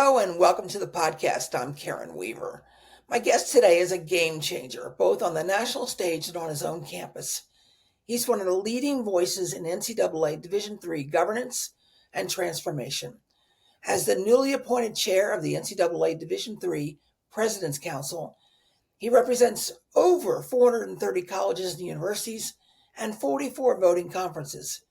Hello and welcome to the podcast. I'm Karen Weaver. My guest today is a game changer, both on the national stage and on his own campus. He's one of the leading voices in NCAA Division III governance and transformation. As the newly appointed chair of the NCAA Division III President's Council, he represents over 430 colleges and universities and 44 voting conferences,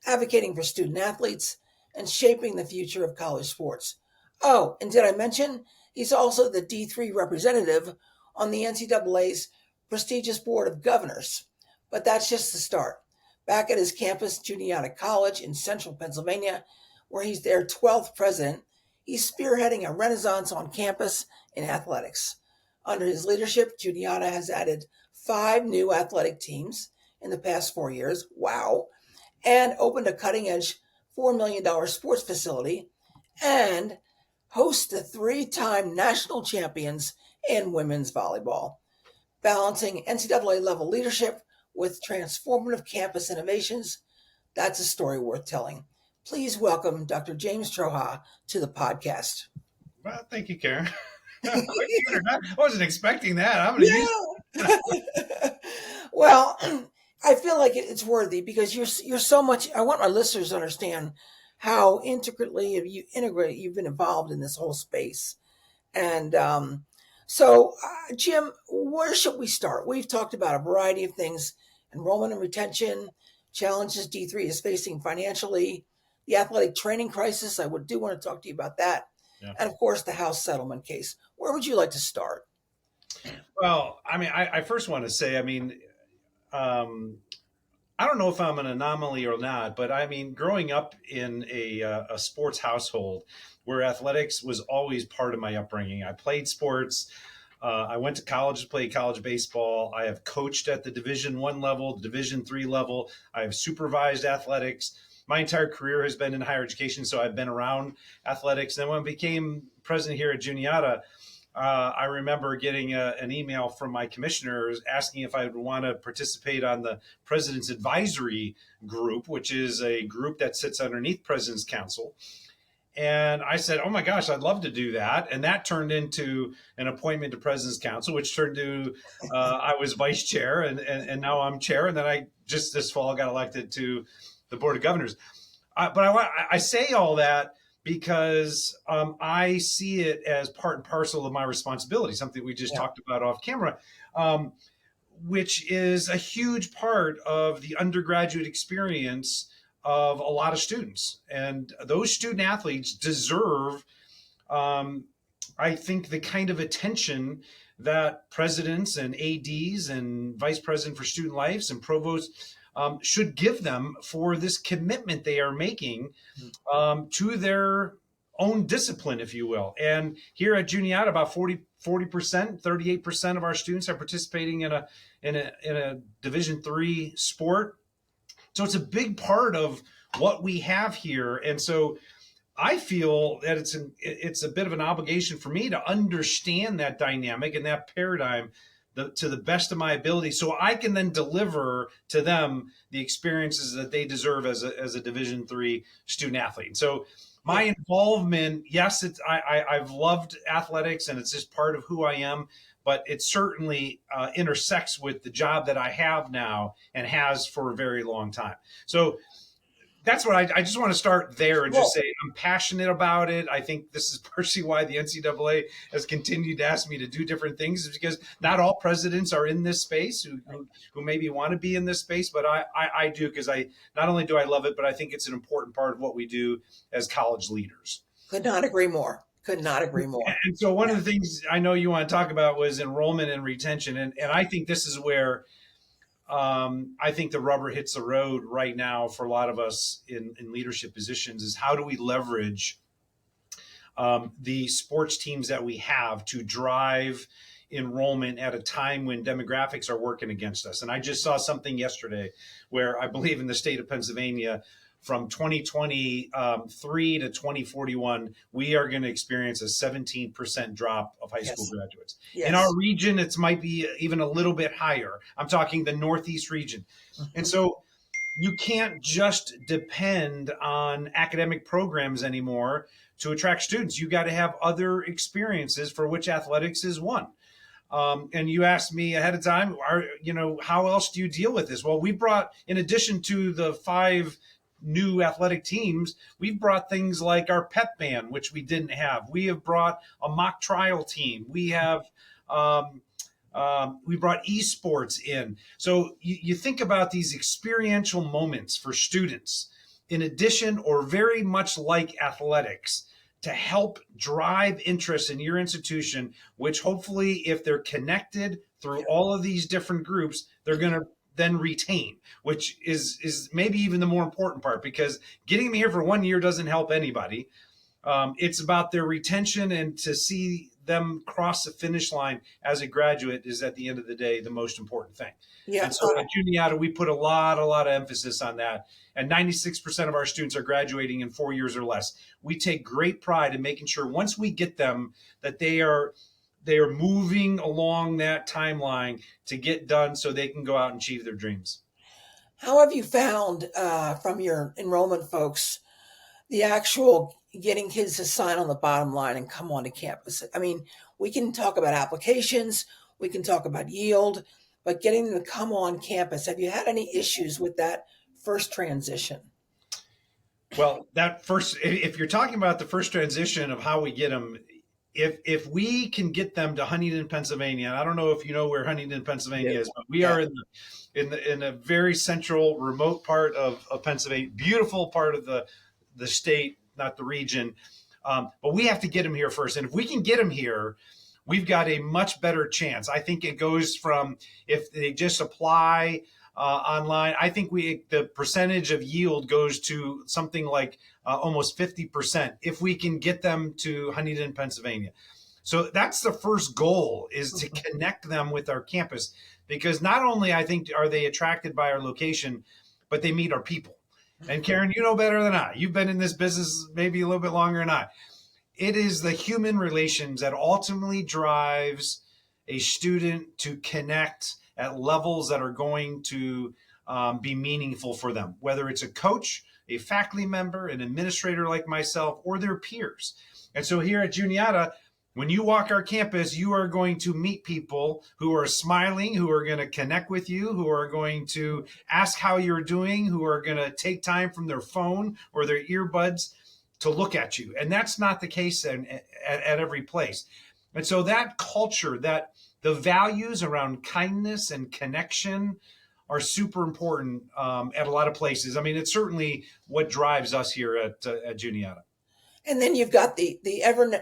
advocating for student athletes and shaping the future of college sports. Oh, and did I mention he's also the D3 representative on the NCAA's prestigious Board of Governors? But that's just the start. Back at his campus, Juniata College in central Pennsylvania, where he's their 12th president, he's spearheading a renaissance on campus in athletics. Under his leadership, Juniata has added 5 new athletic teams in the past 4 years. Wow. And opened a cutting-edge $4 million sports facility and hosts the 3-time national champions in women's volleyball. Balancing NCAA level leadership with transformative campus innovations, that's a story worth telling. Please welcome Dr. James Troha to the podcast. Well, thank you, Karen. I wasn't expecting that. I'm going to use Well, I feel like it's worthy because you're so much. I want my listeners to understand how intricately you've been involved in this whole space. And Jim, where should we start? We've talked about a variety of things: enrollment and retention, challenges D3 is facing financially, the athletic training crisis. I do want to talk to you about that. Yeah. And of course, the House settlement case. Where would you like to start? Well, I first want to say, I don't know if I'm an anomaly or not, but growing up in a sports household where athletics was always part of my upbringing. I played sports. I went to college to play college baseball. I have coached at the Division I level, the Division III level. I have supervised athletics. My entire career has been in higher education, so I've been around athletics. And then when I became president here at Juniata, I remember getting an email from my commissioners asking if I would want to participate on the President's Advisory Group, which is a group that sits underneath President's Council. And I said, oh my gosh, I'd love to do that. And that turned into an appointment to President's Council, which turned to I was vice chair and now I'm chair. And then I just this fall got elected to the Board of Governors. But I say all that because I see it as part and parcel of my responsibility, something we just talked about off camera, which is a huge part of the undergraduate experience of a lot of students. And those student athletes deserve, I think, the kind of attention that presidents and ADs and vice president for student lives and provosts should give them for this commitment they are making to their own discipline, if you will. And here at Juniata, about 40%, 38% of our students are participating in a Division III sport. So it's a big part of what we have here. And so I feel that it's a bit of an obligation for me to understand that dynamic and that paradigm to the best of my ability, so I can then deliver to them the experiences that they deserve as a Division III student athlete. So my involvement, yes, I've loved athletics and it's just part of who I am, but it certainly intersects with the job that I have now and has for a very long time. So that's what I just want to start there and just say I'm passionate about it. I think this is partially why the NCAA has continued to ask me to do different things, is because not all presidents are in this space who maybe want to be in this space, but I do, because not only do I love it, but I think it's an important part of what we do as college leaders. Could not agree more. Could not agree more. And so one of the things I know you want to talk about was enrollment and retention. And I think this is where I think the rubber hits the road right now for a lot of us in leadership positions, is how do we leverage the sports teams that we have to drive enrollment at a time when demographics are working against us. And I just saw something yesterday where I believe in the state of Pennsylvania, from 2023 to 2041, we are going to experience a 17% drop of high school graduates. Yes. In our region, it might be even a little bit higher. I'm talking the Northeast region. Mm-hmm. And so you can't just depend on academic programs anymore to attract students, you got to have other experiences for which athletics is one. And you asked me ahead of time, how else do you deal with this? Well, we brought, in addition to the 5 new athletic teams, we've brought things like our pep band, which we didn't have. We have brought a mock trial team. We brought esports in. So you think about these experiential moments for students, in addition, or very much like athletics, to help drive interest in your institution, which hopefully, if they're connected through all of these different groups, they're going to then retain, which is maybe even the more important part, because getting them here for 1 year doesn't help anybody. It's about their retention, and to see them cross the finish line as a graduate is, at the end of the day, the most important thing. Yeah. And so at Juniata, we put a lot of emphasis on that. And 96% of our students are graduating in 4 years or less. We take great pride in making sure once we get them that they are moving along that timeline to get done so they can go out and achieve their dreams. How have you found from your enrollment folks the actual getting kids to sign on the bottom line and come onto campus? I mean, we can talk about applications, we can talk about yield, but getting them to come on campus, have you had any issues with that first transition? Well, if you're talking about the first transition of how we get them, if we can get them to Huntington, Pennsylvania, and I don't know if you know where Huntington, Pennsylvania is, but we are in a very central, remote part of Pennsylvania, beautiful part of the state, not the region. But we have to get them here first. And if we can get them here, we've got a much better chance. I think it goes from, if they just apply online, I think the percentage of yield goes to something like almost 50% if we can get them to Huntington, Pennsylvania. So that's the first goal, is to connect them with our campus, because not only, I think, are they attracted by our location, but they meet our people. And Karen, you know better than I. You've been in this business maybe a little bit longer than I. It is the human relations that ultimately drives a student to connect at levels that are going to be meaningful for them, whether it's a coach, a faculty member, an administrator like myself, or their peers. And so here at Juniata, when you walk our campus, you are going to meet people who are smiling, who are going to connect with you, who are going to ask how you're doing, who are going to take time from their phone or their earbuds to look at you. And that's not the case at every place. And so that culture, that the values around kindness and connection are super important at a lot of places. I mean, it's certainly what drives us here at Juniata. And then you've got the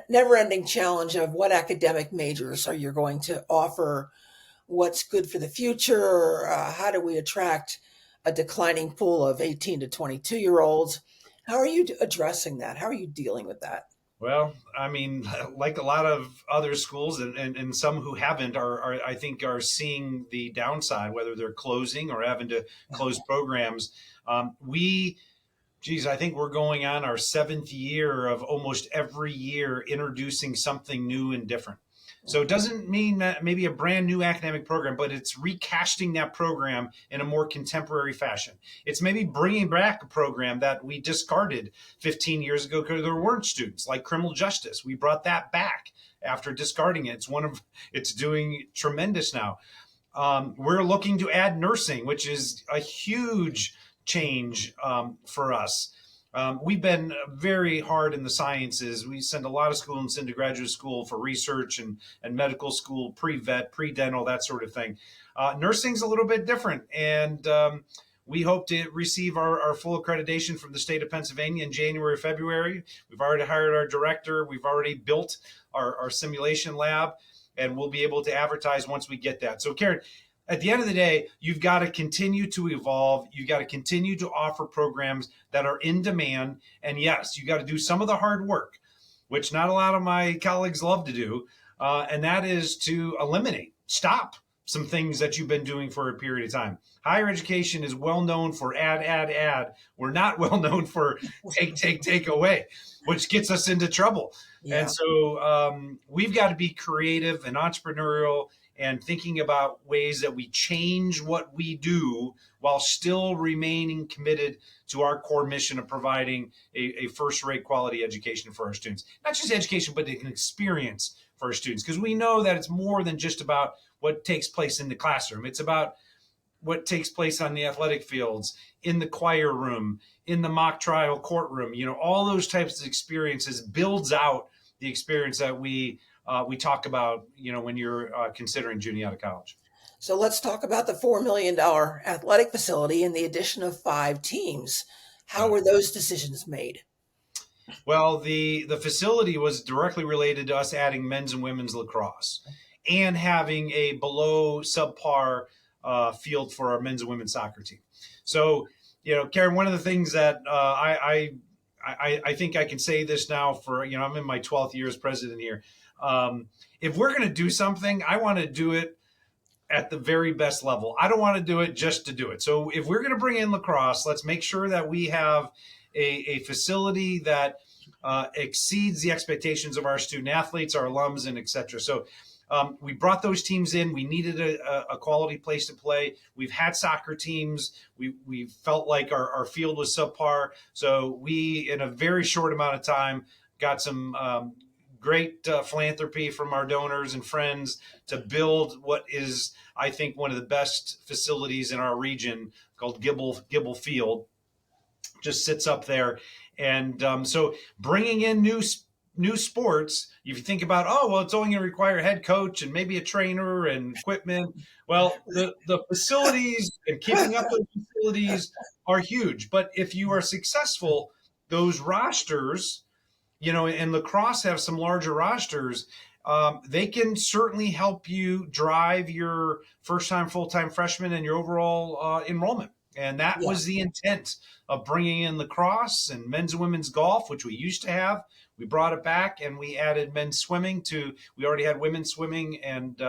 never-ending challenge of what academic majors are you going to offer, what's good for the future, how do we attract a declining pool of 18 to 22-year-olds? How are you addressing that? How are you dealing with that? Well, I mean, like a lot of other schools, and some who haven't I think are seeing the downside, whether they're closing or having to close programs. I think we're going on our 7th year of almost every year introducing something new and different. So it doesn't mean that maybe a brand new academic program, but it's recasting that program in a more contemporary fashion. It's maybe bringing back a program that we discarded 15 years ago because there weren't students, like criminal justice. We brought that back after discarding it. It's doing tremendous now. We're looking to add nursing, which is a huge change for us. We've been very hard in the sciences. We send a lot of students into graduate school for research and medical school, pre-vet, pre-dental, that sort of thing. Nursing's a little bit different, and we hope to receive our full accreditation from the state of Pennsylvania in January, February. We've already hired our director. We've already built our simulation lab, and we'll be able to advertise once we get that. So, Karen, at the end of the day, you've got to continue to evolve. You've got to continue to offer programs that are in demand. And yes, you got to do some of the hard work, which not a lot of my colleagues love to do. And that is to stop some things that you've been doing for a period of time. Higher education is well known for add. We're not well known for take away, which gets us into trouble. Yeah. And so we've got to be creative and entrepreneurial and thinking about ways that we change what we do while still remaining committed to our core mission of providing a first-rate quality education for our students. Not just education, but an experience for our students, because we know that it's more than just about what takes place in the classroom. It's about what takes place on the athletic fields, in the choir room, in the mock trial courtroom. All those types of experiences builds out the experience that we talk about, when you're considering Juniata College. So let's talk about the $4 million athletic facility and the addition of 5 teams. How were those decisions made? Well, the facility was directly related to us adding men's and women's lacrosse and having a below subpar field for our men's and women's soccer team. So, Karen, one of the things that I think I can say this now for, I'm in my 12th year as president here. If we're going to do something, I want to do it at the very best level. I don't want to do it just to do it. So if we're going to bring in lacrosse, let's make sure that we have a facility that exceeds the expectations of our student athletes, our alums, and et cetera. So we brought those teams in. We needed a quality place to play. We've had soccer teams. We felt like our field was subpar. So we, in a very short amount of time, got some great philanthropy from our donors and friends to build what is, I think, one of the best facilities in our region, called Gibble Field. Just sits up there. And so bringing in new sports, if you think about, it's only going to require a head coach and maybe a trainer and equipment. Well, the facilities and keeping up those facilities are huge. But if you are successful, those rosters, and lacrosse have some larger rosters, they can certainly help you drive your first-time, full-time freshmen and your overall enrollment. And that was the intent of bringing in lacrosse and men's and women's golf, which we used to have. We brought it back, and we added men's swimming we already had women's swimming, and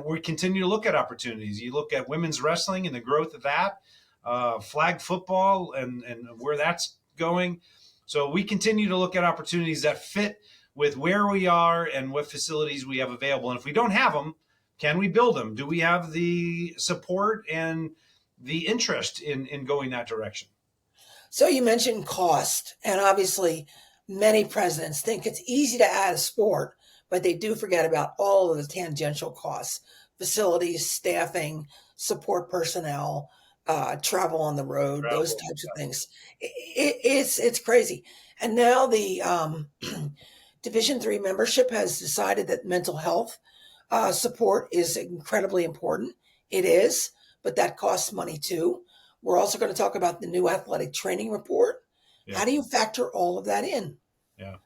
we continue to look at opportunities. You look at women's wrestling and the growth of that, flag football and where that's going. So we continue to look at opportunities that fit with where we are and what facilities we have available. And if we don't have them, can we build them? Do we have the support and the interest in going that direction? So you mentioned cost, and obviously many presidents think it's easy to add a sport, but they do forget about all of the tangential costs: facilities, staffing, support personnel, travel on the road, those types of things. It's crazy. And now the Division III membership has decided that mental health support is incredibly important. It is, but that costs money too. We're also going to talk about the new athletic training report. How do you factor all of that in? Yeah.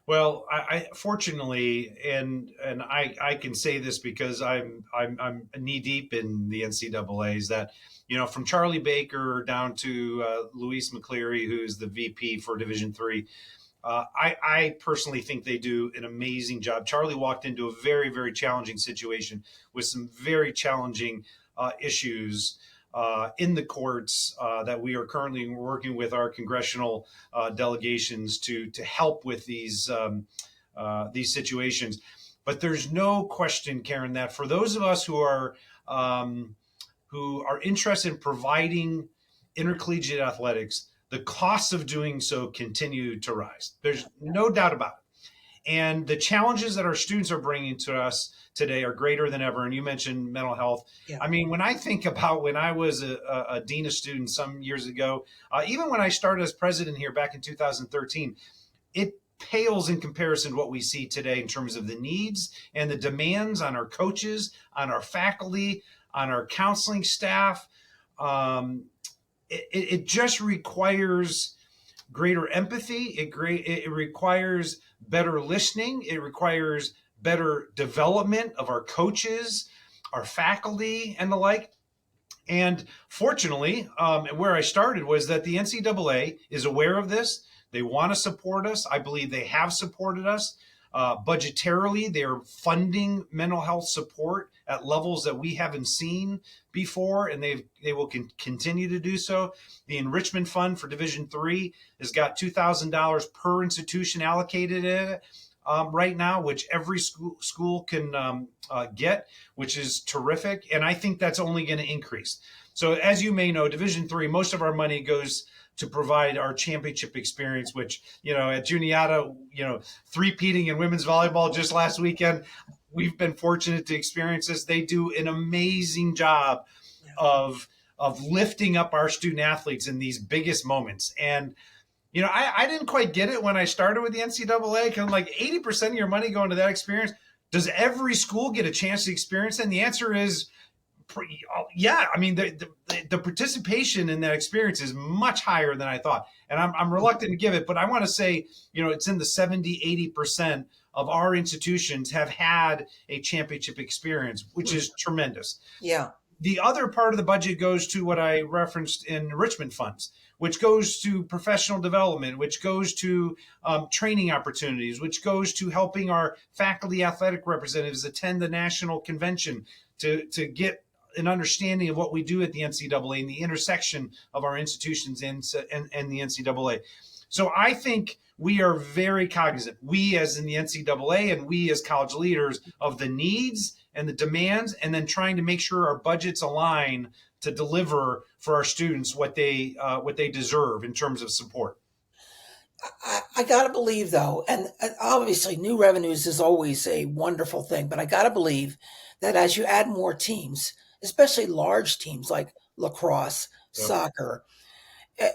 Well, I fortunately, and I can say this because I'm knee deep in the NCAA's, that from Charlie Baker down to Luis McCleary, who's the VP for Division III. I personally think they do an amazing job. Charlie walked into a very, very challenging situation with some very challenging issues in the courts that we are currently working with our congressional delegations to help with these situations. But there's no question, Karen, that for those of us who are interested in providing intercollegiate athletics, the costs of doing so continue to rise. There's no doubt about it. And the challenges that our students are bringing to us today are greater than ever. And you mentioned mental health. Yeah. I mean, when I think about when I was a dean of students some years ago, even when I started as president here back in 2013, it pales in comparison to what we see today in terms of the needs and the demands on our coaches, on our faculty, on our counseling staff. It just requires greater empathy. It requires better listening. It requires better development of our coaches, our faculty, and the like. And fortunately, where I started was that the NCAA is aware of this. They want to support us. I believe they have supported us. Budgetarily, they're funding mental health support at levels that we haven't seen before, and they will continue to do so. The Enrichment Fund for Division III has got $2,000 per institution allocated in it. right now, which every school can get, which is terrific. And I think that's only going to increase. So as you may know, Division III, most of our money goes to provide our championship experience, which, at Juniata, three-peating in women's volleyball just last weekend. We've been fortunate to experience this. They do an amazing job of lifting up our student athletes in these biggest moments. And I didn't quite get it when I started with the NCAA, because I'm like, 80% of your money going to that experience. Does every school get a chance to experience it? And the answer is, yeah. I mean, the participation in that experience is much higher than I thought. And I'm reluctant to give it, but I want to say, it's in the 70-80% of our institutions have had a championship experience, which is tremendous. Yeah. The other part of the budget goes to what I referenced in enrichment funds, which goes to professional development, which goes to training opportunities, which goes to helping our faculty athletic representatives attend the national convention to get an understanding of what we do at the NCAA and the intersection of our institutions and the NCAA. So I think we are very cognizant, we as in the NCAA and we as college leaders, of the needs and the demands, and then trying to make sure our budgets align to deliver for our students what they deserve in terms of support. I gotta believe though, and obviously new revenues is always a wonderful thing, but I gotta believe that as you add more teams, especially large teams like lacrosse, Yep. soccer,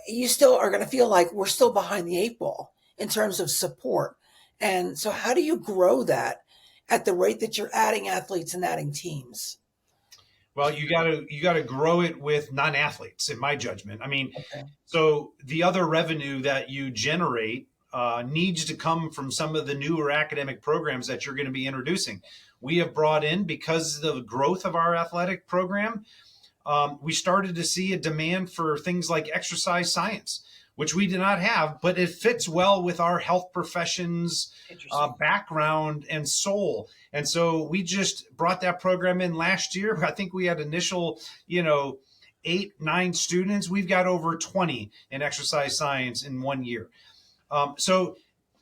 you still are gonna feel like we're still behind the eight ball in terms of support. And so how do you grow that at the rate that you're adding athletes and adding teams? Well, you gotta grow it with non-athletes, in my judgment. I mean, Okay. so the other revenue that you generate needs to come from some of the newer academic programs that you're going to be introducing. We have brought in, because of the growth of our athletic program, we started to see a demand for things like exercise science, which we did not have, but it fits well with our health professions Interesting. background and soul. And so we just brought that program in last year. I think we had initial, 8, 9 students. We've got over 20 in exercise science in 1 year. So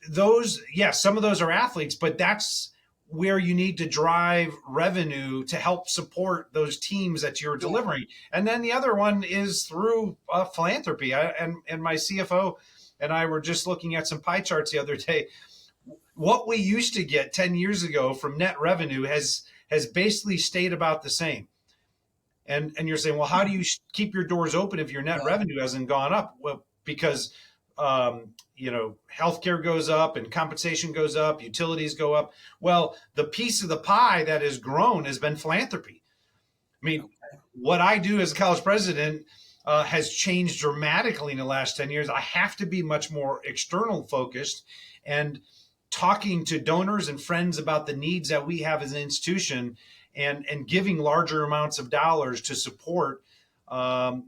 those, yes, some of those are athletes, but that's where you need to drive revenue to help support those teams that you're delivering. And then the other one is through philanthropy. And my CFO and I were just looking at some pie charts the other day. What we used to get 10 years ago from net revenue has basically stayed about the same. And you're saying, well, how do you keep your doors open if your net revenue hasn't gone up? Well, because healthcare goes up and compensation goes up, utilities go up. Well, the piece of the pie that has grown has been philanthropy. I mean, what I do as a college president has changed dramatically in the last 10 years. I have to be much more external focused and talking to donors and friends about the needs that we have as an institution, and giving larger amounts of dollars to support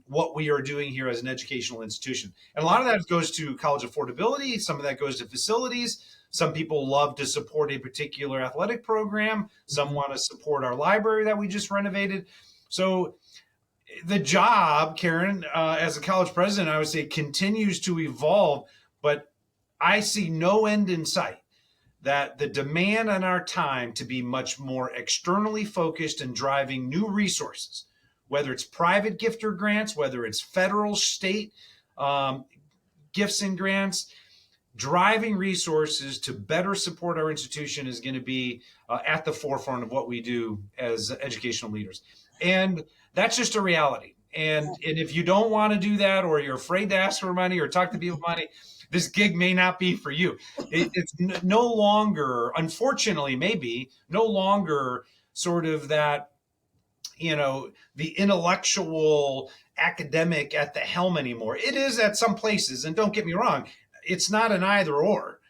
what we are doing here as an educational institution. And a lot of that goes to college affordability. Some of that goes to facilities. Some people love to support a particular athletic program. Some want to support our library that we just renovated. So the job, Karen, as a college president, I would say continues to evolve, but I see no end in sight. That the demand on our time to be much more externally focused and driving new resources, whether it's private gifter grants, whether it's federal, state gifts and grants, driving resources to better support our institution is going to be at the forefront of what we do as educational leaders. And that's just a reality. And if you don't want to do that, or you're afraid to ask for money or talk to people about money, this gig may not be for you. It's no longer, unfortunately, maybe no longer sort of that, the intellectual academic at the helm anymore. It is at some places, and don't get me wrong, it's not an either or.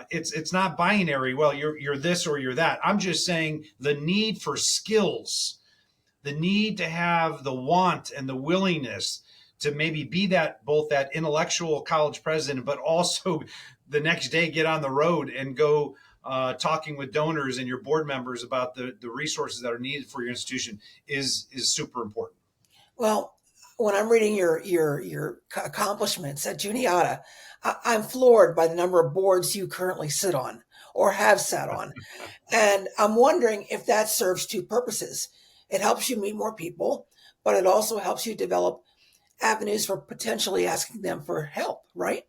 It's not binary. Well, you're this or you're that. I'm just saying the need for skills, the need to have the want and the willingness to maybe be that, both that intellectual college president, but also the next day get on the road and go talking with donors and your board members about the resources that are needed for your institution is super important. Well, when I'm reading your accomplishments at Juniata, I'm floored by the number of boards you currently sit on. or have sat on. And I'm wondering if that serves two purposes. It helps you meet more people, but it also helps you develop avenues for potentially asking them for help, right?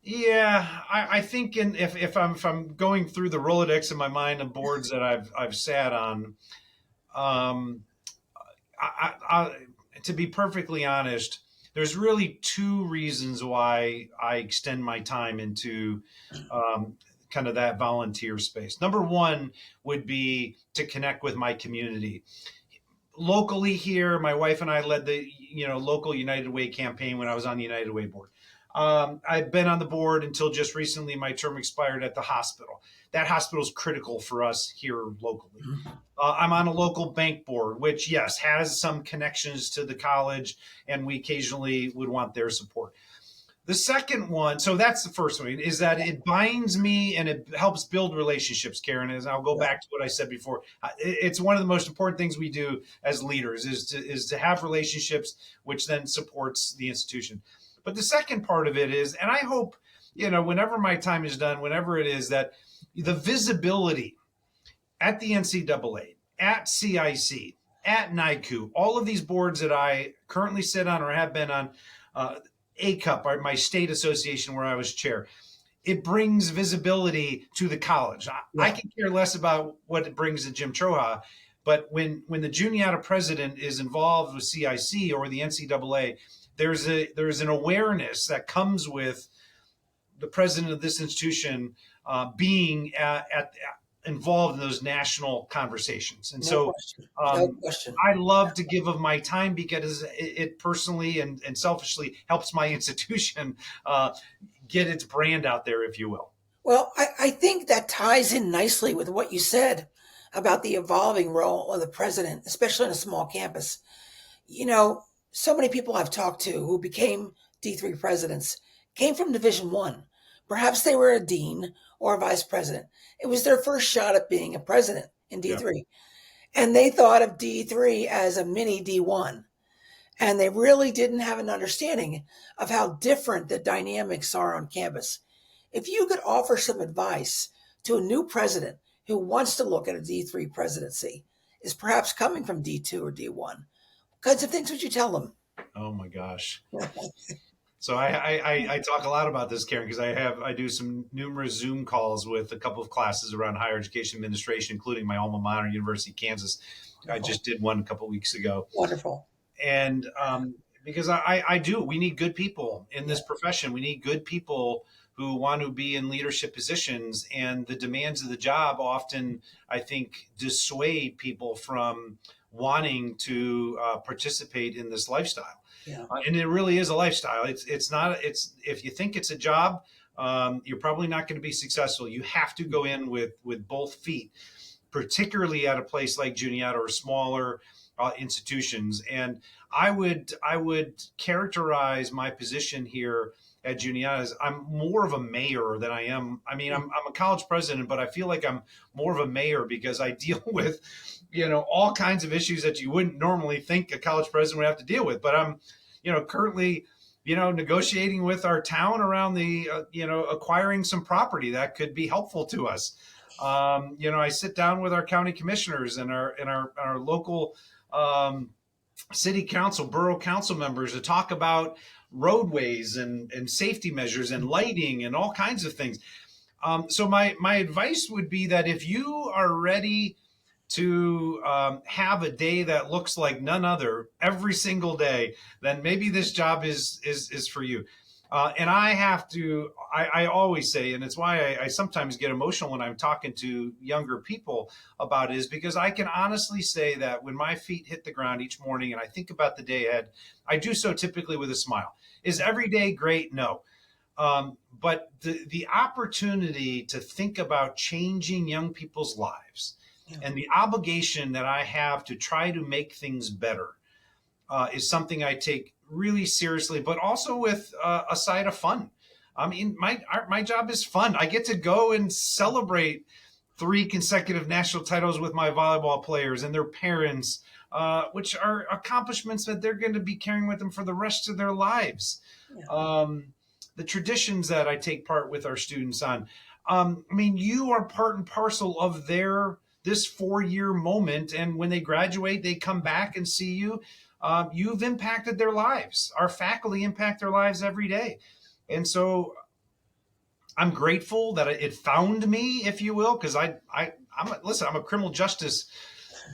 Yeah, I think if I'm going through the Rolodex in my mind of boards that I've sat on, um, to be perfectly honest, there's really two reasons why I extend my time into um, kind of that volunteer space. Number one would be to connect with my community. Locally here, my wife and I led the local United Way campaign when I was on the United Way board. I've been on the board until just recently. My term expired at the hospital. That hospital is critical for us here locally. I'm on a local bank board, which, yes, has some connections to the college, and we occasionally would want their support. The second one, so that's the first one, is that it binds me and it helps build relationships, Karen. As I'll go Yeah. back to what I said before, it's one of the most important things we do as leaders is to have relationships, which then supports the institution. But the second part of it is, and I hope, whenever my time is done, whenever it is, that the visibility at the NCAA, at CIC, at NICU, all of these boards that I currently sit on or have been on, ACUP, my state association where I was chair, it brings visibility to the college. I Yeah. can care less about what it brings to Jim Troha, but when the Juniata president is involved with CIC or the NCAA, there's an awareness that comes with the president of this institution being involved in those national conversations. And No so question. No um, question. I love to give of my time because it personally and selfishly helps my institution get its brand out there, if you will. Well, I think that ties in nicely with what you said about the evolving role of the president, especially on a small campus. You know, so many people I've talked to who became D3 presidents came from Division One. Perhaps they were a dean or a vice president. It was their first shot at being a president in Yeah. D3. And they thought of D3 as a mini D1. And they really didn't have an understanding of how different the dynamics are on campus. If you could offer some advice to a new president who wants to look at a D3 presidency, is perhaps coming from D2 or D1, what kinds of things would you tell them? Oh my gosh. So I talk a lot about this, Karen, because I do some numerous Zoom calls with a couple of classes around higher education administration, including my alma mater, University of Kansas. I Wonderful. just did one a couple of weeks ago, Wonderful. and because I do, we need good people in Yeah. this profession. We need good people who want to be in leadership positions, and the demands of the job often, I think, dissuade people from wanting to participate in this lifestyle. Yeah. And it really is a lifestyle. It's not. It's if you think it's a job, you're probably not going to be successful. You have to go in with both feet, particularly at a place like Juniata or smaller institutions. And I would characterize my position here at Juniata as I'm more of a mayor than I am. I mean, I'm a college president, but I feel like I'm more of a mayor because I deal with, all kinds of issues that you wouldn't normally think a college president would have to deal with. But I'm, currently, negotiating with our town around the, acquiring some property that could be helpful to us. I sit down with our county commissioners and our local city council, borough council members to talk about roadways and safety measures and lighting and all kinds of things. So my advice would be that if you are ready to have a day that looks like none other every single day, then maybe this job is for you. And I always say, and it's why I sometimes get emotional when I'm talking to younger people about it, is because I can honestly say that when my feet hit the ground each morning and I think about the day ahead, I do so typically with a smile. Is every day great? No. But the opportunity to think about changing young people's lives Yeah. and the obligation that I have to try to make things better is something I take really seriously, but also with a side of fun. I mean, my job is fun. I get to go and celebrate 3 consecutive national titles with my volleyball players and their parents, which are accomplishments that they're going to be carrying with them for the rest of their lives. Yeah. The traditions that I take part with our students on. I mean, you are part and parcel of this 4-year moment. And when they graduate, they come back and see you. You've impacted their lives. Our faculty impact their lives every day. And so I'm grateful that it found me, if you will, because I'm a criminal justice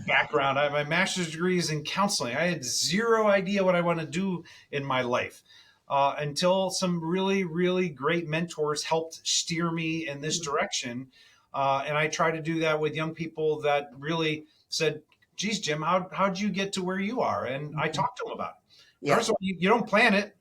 background. My master's degree is in counseling. I had zero idea what I want to do in my life until some really, really great mentors helped steer me in this direction. And I try to do that with young people that really said, geez, Jim, how'd you get to where you are? And I talked to them about it. Yeah. First of all, you don't plan it.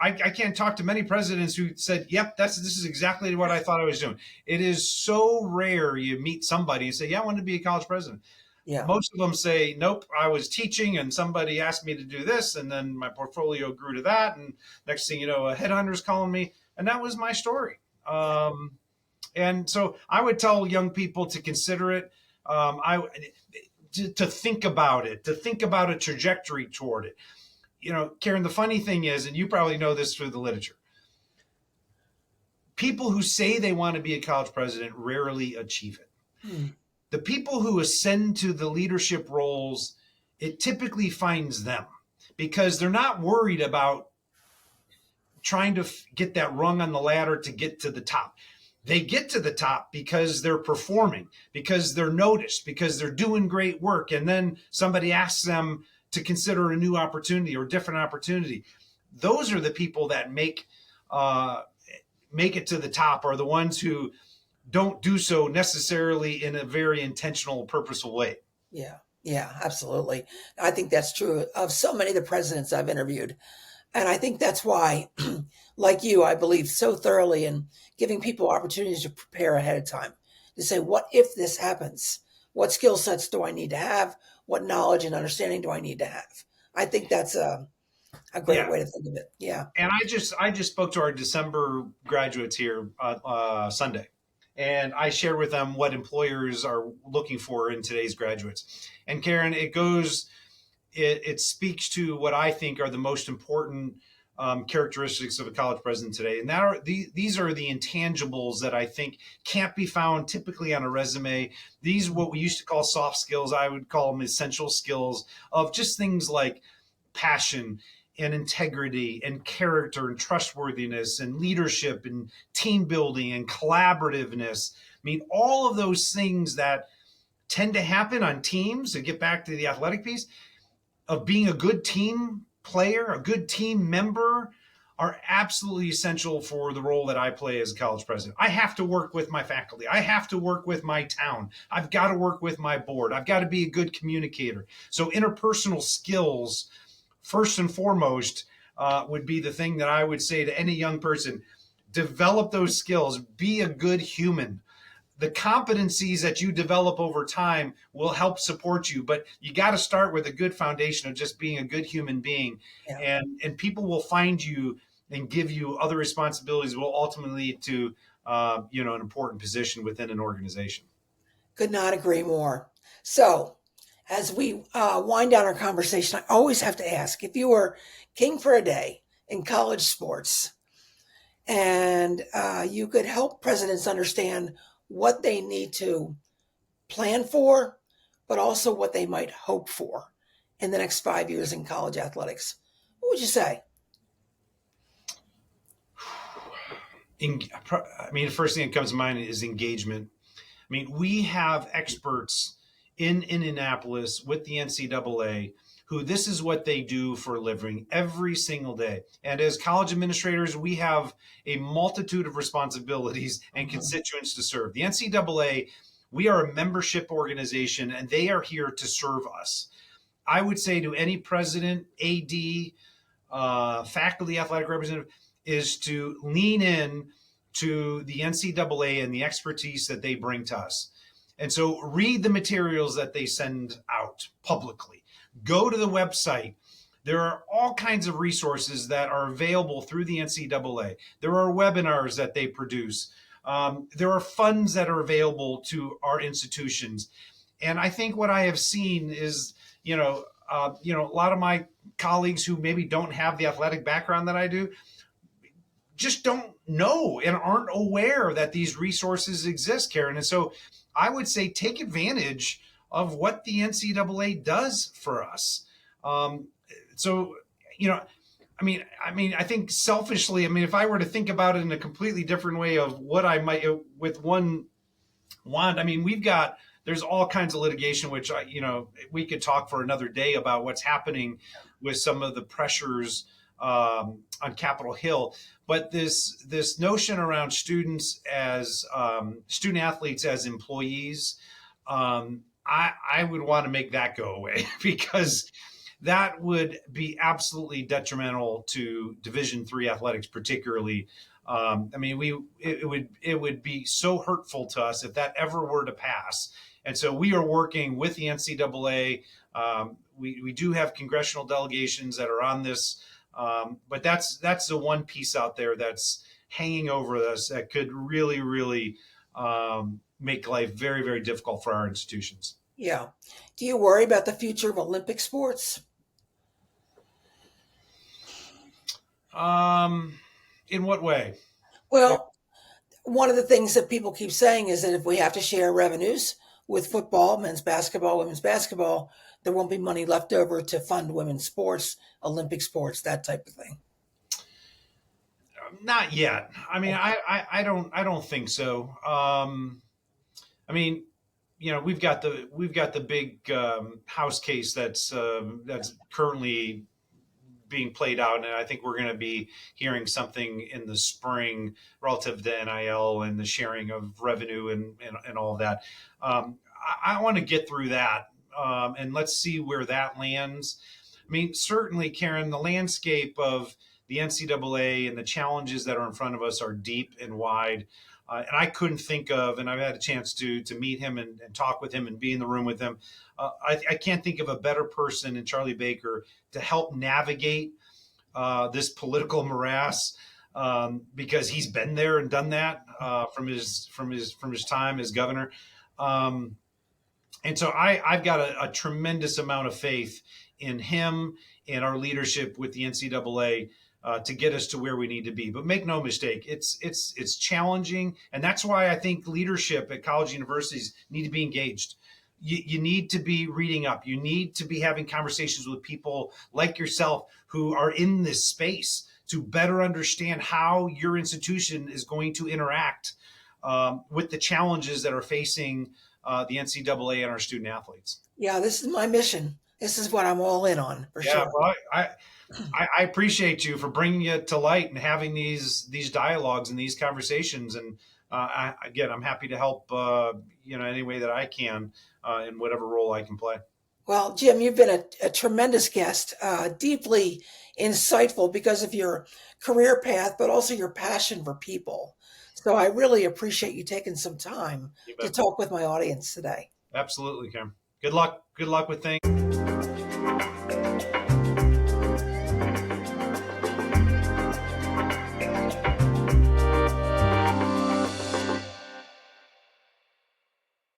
I can't talk to many presidents who said, yep, this is exactly what I thought I was doing. It is so rare you meet somebody and say, yeah, I wanted to be a college president. Yeah. Most of them say, nope, I was teaching and somebody asked me to do this. And then my portfolio grew to that. And next thing you know, a headhunter's calling me. And that was my story. And so I would tell young people to consider it. To think about it, to think about a trajectory toward it. You know, Karen, the funny thing is, and you probably know this through the literature, people who say they want to be a college president rarely achieve it. The people who ascend to the leadership roles, it typically finds them because they're not worried about trying to get that rung on the ladder to get to the top. They get to the top because they're performing, because they're noticed, because they're doing great work. And then somebody asks them to consider a new opportunity or different opportunity. Those are the people that make it to the top, are the ones who don't do so necessarily in a very intentional, purposeful way. Yeah, absolutely. I think that's true of so many of the presidents I've interviewed. And I think that's why, like you, I believe so thoroughly in giving people opportunities to prepare ahead of time, to say, what if this happens? What skill sets do I need to have? What knowledge and understanding do I need to have? I think that's a great way to think of it. Yeah. And I just spoke to our December graduates here Sunday, and I shared with them what employers are looking for in today's graduates. And Karen, it speaks to what I think are the most important characteristics of a college president today. And these are the intangibles that I think can't be found typically on a resume. These, what we used to call soft skills, I would call them essential skills of just things like passion and integrity and character and trustworthiness and leadership and team building and collaborativeness. I mean, all of those things that tend to happen on teams, to get back to the athletic piece, of being a good team player, a good team member, are absolutely essential for the role that I play as a college president. I have to work with my faculty. I have to work with my town. I've got to work with my board. I've got to be a good communicator. So interpersonal skills, first and foremost, would be the thing that I would say to any young person. Develop those skills. Be a good human. The competencies that you develop over time will help support you, but you got to start with a good foundation of just being a good human being. Yeah. And people will find you and give you other responsibilities will ultimately lead to an important position within an organization. Could not agree more. So as we wind down our conversation, I always have to ask, if you were king for a day in college sports and you could help presidents understand what they need to plan for, but also what they might hope for in the next 5 years in college athletics, what would you say? The first thing that comes to mind is engagement. I mean, we have experts in Indianapolis with the NCAA who this is what they do for a living every single day. And as college administrators, we have a multitude of responsibilities and constituents to serve. The NCAA, we are a membership organization, and they are here to serve us. I would say to any president, AD, faculty, athletic representative, is to lean in to the NCAA and the expertise that they bring to us. And so read the materials that they send out publicly. Go to the website. There are all kinds of resources that are available through the NCAA. There are webinars that they produce. There are funds that are available to our institutions. And I think what I have seen is, a lot of my colleagues who maybe don't have the athletic background that I do, just don't know and aren't aware that these resources exist, Karen. And so I would say take advantage of what the NCAA does for us. So, I think selfishly, if I were to think about it in a completely different way of what I might with one wand, there's all kinds of litigation, which we could talk for another day about what's happening with some of the pressures on Capitol Hill. But this notion around students as student athletes as employees, I would want to make that go away because that would be absolutely detrimental to Division III athletics, particularly. It would be so hurtful to us if that ever were to pass. And so we are working with the NCAA. We do have congressional delegations that are on this, but that's the one piece out there that's hanging over us that could really, really make life very, very difficult for our institutions. Yeah. Do you worry about the future of Olympic sports? In what way? Well, one of the things that people keep saying is that if we have to share revenues with football, men's basketball, women's basketball, there won't be money left over to fund women's sports, Olympic sports, that type of thing. Not yet. I don't think so. We've got the big House case that's currently being played out, and I think we're going to be hearing something in the spring relative to NIL and the sharing of revenue and all of that. I want to get through that, and let's see where that lands. Certainly, Karen, the landscape of the NCAA and the challenges that are in front of us are deep and wide. And I couldn't think of, and I've had a chance to meet him and talk with him and be in the room with him. I can't think of a better person than Charlie Baker to help navigate this political morass, because he's been there and done that from his time as governor. And so I've got a tremendous amount of faith in him and our leadership with the NCAA to get us to where we need to be. But make no mistake, it's challenging, and that's why I think leadership at college universities need to be engaged. You need to be reading up. You need to be having conversations with people like yourself who are in this space to better understand how your institution is going to interact with the challenges that are facing the NCAA and our student athletes. Yeah, this is my mission. This is what I'm all in on, for sure. Well, I appreciate you for bringing it to light and having these dialogues and these conversations. And I'm happy to help any way that I can in whatever role I can play. Well, Jim, you've been a tremendous guest, deeply insightful because of your career path, but also your passion for people. So I really appreciate you taking some time to talk with my audience today. Absolutely, Kim. Good luck with things.